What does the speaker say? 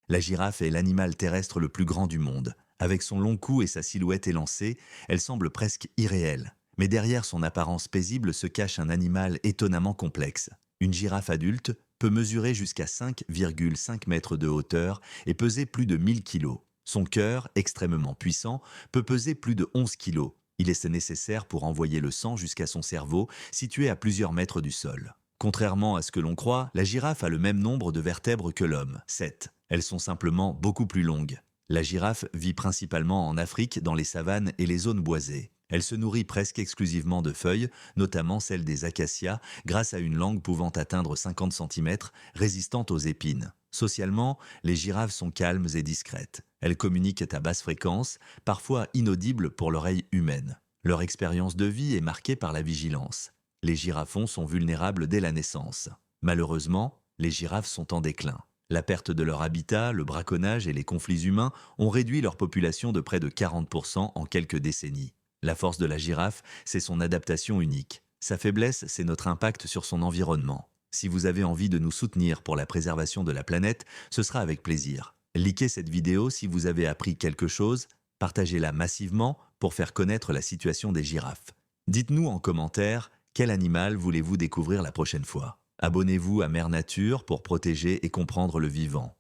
La girafe est l'animal terrestre le plus grand du monde. Avec son long cou et sa silhouette élancée, elle semble presque irréelle. Mais derrière son apparence paisible se cache un animal étonnamment complexe. Une girafe adulte peut mesurer jusqu'à 5,5 mètres de hauteur et peser plus de 1000 kilos. Son cœur, extrêmement puissant, peut peser plus de 11 kilos. Il est nécessaire pour envoyer le sang jusqu'à son cerveau, situé à plusieurs mètres du sol. Contrairement à ce que l'on croit, la girafe a le même nombre de vertèbres que l'homme, 7. Elles sont simplement beaucoup plus longues. La girafe vit principalement en Afrique, dans les savanes et les zones boisées. Elle se nourrit presque exclusivement de feuilles, notamment celles des acacias, grâce à une langue pouvant atteindre 50 cm, résistante aux épines. Socialement, les girafes sont calmes et discrètes. Elles communiquent à basse fréquence, parfois inaudibles pour l'oreille humaine. Leur expérience de vie est marquée par la vigilance. Les girafons sont vulnérables dès la naissance. Malheureusement, les girafes sont en déclin. La perte de leur habitat, le braconnage et les conflits humains ont réduit leur population de près de 40% en quelques décennies. La force de la girafe, c'est son adaptation unique. Sa faiblesse, c'est notre impact sur son environnement. Si vous avez envie de nous soutenir pour la préservation de la planète, ce sera avec plaisir. Likez cette vidéo si vous avez appris quelque chose, partagez-la massivement pour faire connaître la situation des girafes. Dites-nous en commentaire quel animal voulez-vous découvrir la prochaine fois. Abonnez-vous à Mère Nature pour protéger et comprendre le vivant.